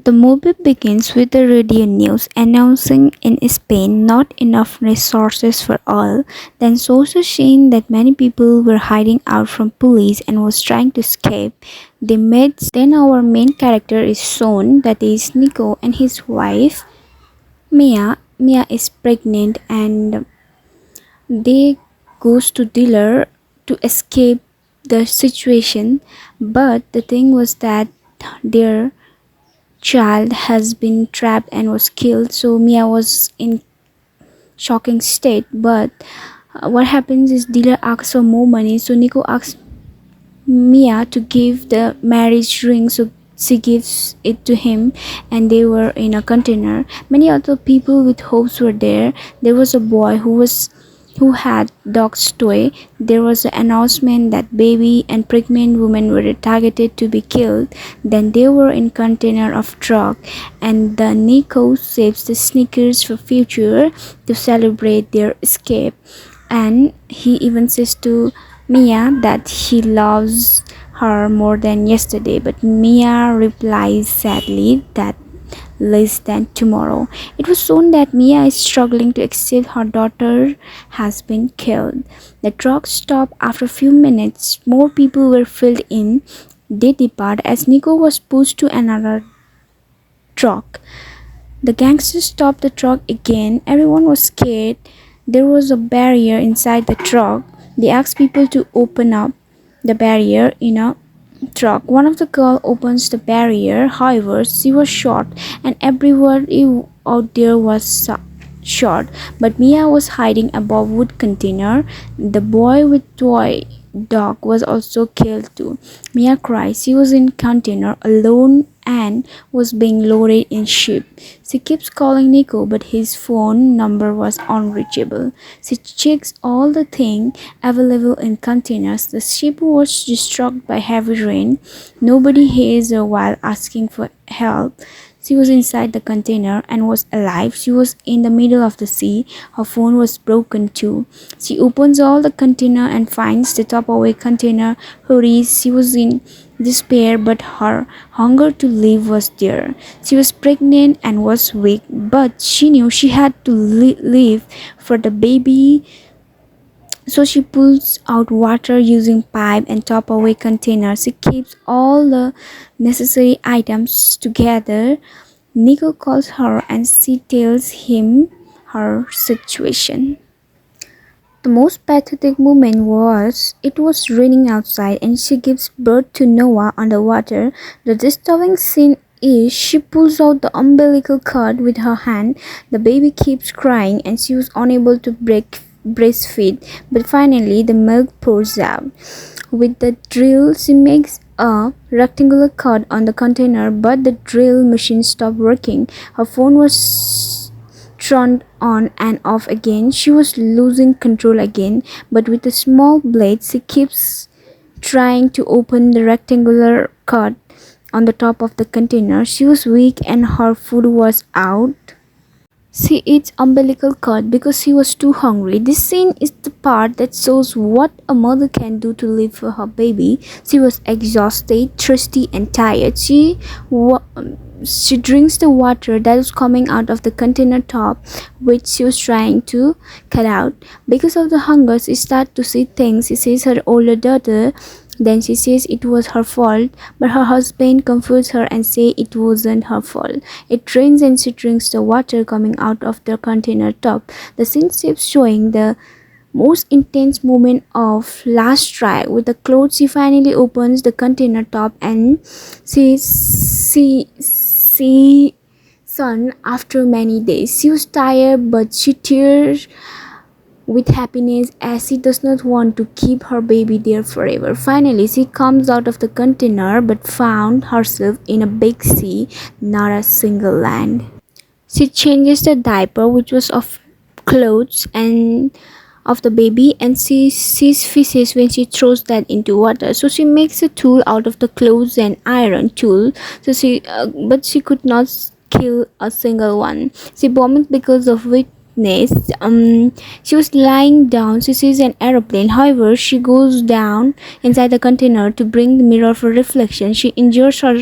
The movie begins with the radio news announcing in Spain not enough resources for all, then sources saying that many people were hiding out from police and was trying to escape. Then our main character is shown, that is Nico, and his wife Mia. Mia is pregnant and they goes to dealer to escape the situation, but the thing was that their child has been trapped and was killed, so Mia was in shocking state. But what happens is dealer asks for more money, so Nico asks Mia to give the marriage ring, so she gives it to him, and they were in a container. Many other people with hopes were there. There was a boy who had dog's toy. There was an announcement that baby and pregnant women were targeted to be killed. Then they were in container of drug, and the Nico saves the sneakers for future to celebrate their escape. And he even says to Mia that he loves her more than yesterday, but Mia replies sadly that less than tomorrow. It was shown that Mia is struggling to accept her daughter has been killed. The truck stopped after a few minutes. More people were filled in. They depart as Nico was pushed to another truck. The gangsters stopped the truck again. Everyone was scared. There was a barrier inside the truck. They asked people to open up the barrier in a truck. One of the girls opens the barrier. However, she was shot, and everybody out there was shot. But Mia was hiding above wood container. The boy with toy dog was also killed too. Mia cries. She was in container alone and was being loaded in ship. She keeps calling Nico, but his phone number was unreachable. She checks all the things available in containers. The ship was destroyed by heavy rain. Nobody hears her while asking for help. She was inside the container and was alive. She was in the middle of the sea. Her phone was broken too. She opens all the container and finds the Tupperware container. Hurries. She was in despair, but her hunger to live was there. She was pregnant and was weak, but she knew she had to live for the baby, so she pulls out water using pipe and Tupperware container. She keeps all the necessary items together. Nico calls her and she tells him her situation. The most pathetic moment was it was raining outside and she gives birth to Noah underwater. The disturbing scene is she pulls out the umbilical cord with her hand. The baby keeps crying and she was unable to breastfeed, but finally the milk pours out. With the drill, she makes a rectangular cut on the container, but the drill machine stopped working. Her phone was turned on and off again. She was losing control again, but with a small blade, she keeps trying to open the rectangular cut on the top of the container. She was weak and her food was out. She eats umbilical cord because she was too hungry. This scene is the part that shows what a mother can do to live for her baby. She was exhausted, thirsty, and tired. She drinks the water that was coming out of the container top, which she was trying to cut out. Because of the hunger, she starts to see things. She sees her older daughter. Then she says it was her fault, but her husband comforts her and says it wasn't her fault. It rains and she drinks the water coming out of the container top. The scene keeps showing the most intense moment of last try. With the clothes, she finally opens the container top and she son after many days. She was tired, but she tears with happiness as she does not want to keep her baby there forever. Finally, she comes out of the container but found herself in a big sea, not a single land. She changes the diaper, which was of clothes and of the baby, and she sees fishes when she throws that into water. So she makes a tool out of the clothes and iron tool. But she could not kill a single one. She vomits because of weakness. She was lying down. She sees an aeroplane. However, she goes down inside the container to bring the mirror for reflection. She injures her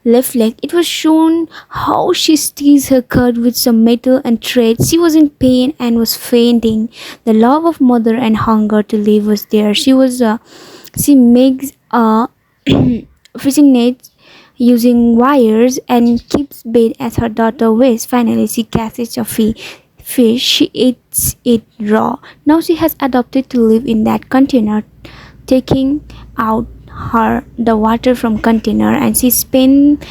left leg, it was shown how she steals her cut with some metal and thread. She was in pain and was fainting. The love of mother and hunger to live was there. She makes a fishing net using wires and keeps bait as her daughter wishes. Finally, she catches a fish. She eats it raw. Now she has adopted to live in that container, taking out her the water from container, and she sent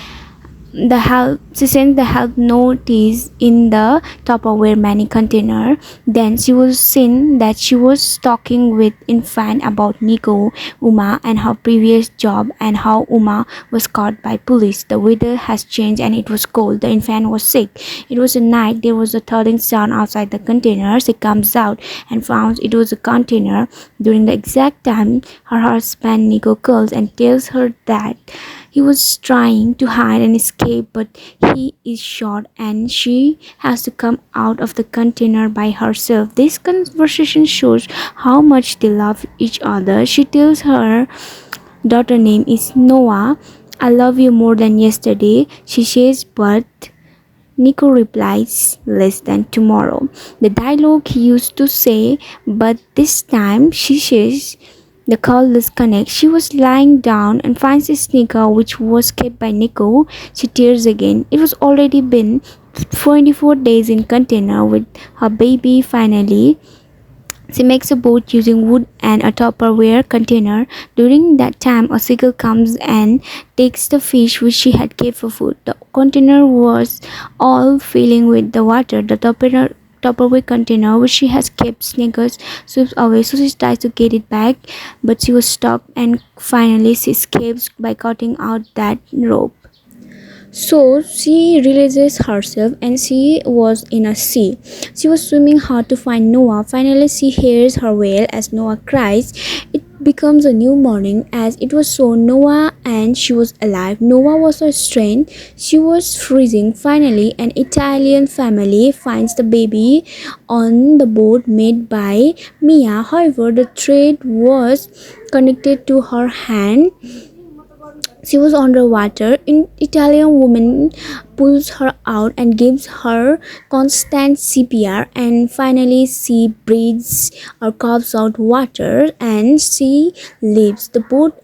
the help notice in the Tupperware money container. Then she was seen that she was talking with infant about Nico, Uma, and her previous job, and how Uma was caught by police. The weather has changed and it was cold. The infant was sick. It was a night. There was a thudding sound outside the container. She comes out and finds it was a container. During the exact time, her husband Nico calls and tells her that he was trying to hide and escape, but he is shot and she has to come out of the container by herself. This conversation shows how much they love each other. She tells her daughter name is Noah, I love you more than yesterday. She says, but Nico replies, less than tomorrow. The dialogue he used to say, but this time she says, the call disconnects. She was lying down and finds a sneaker which was kept by Nico. She tears again. It was already been 24 days in container with her baby. Finally, she makes a boat using wood and a Tupperware container. During that time, a seagull comes and takes the fish which she had kept for food. The container was all filling with the water. The Tupperware container which she has kept sneakers sweeps away, so she tries to get it back, but she was stuck, and finally she escapes by cutting out that rope. So she releases herself and she was in a sea. She was swimming hard to find Noah. Finally, she hears her wail as Noah cries. It becomes a new morning as it was so Noah and she was alive. Noah was a strain. She was freezing. Finally, an Italian family finds the baby on the boat made by Mia. However, the thread was connected to her hand. She was underwater. An Italian woman pulls her out and gives her constant CPR, and finally she breathes or coughs out water and she lives. The boat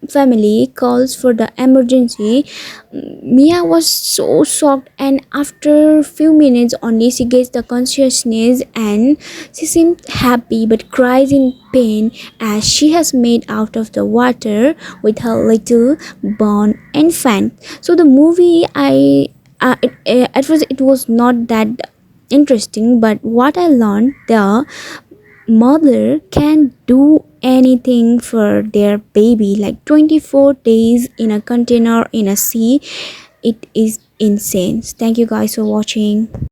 family calls for the emergency. Mia was so shocked, and after few minutes only she gets the consciousness and she seemed happy but cries in pain as she has made out of the water with her little born infant. So the movie at first it was not that interesting, but what I learned, the mother can do anything for their baby, like 24 days in a container in a sea. It is insane. Thank you guys for watching.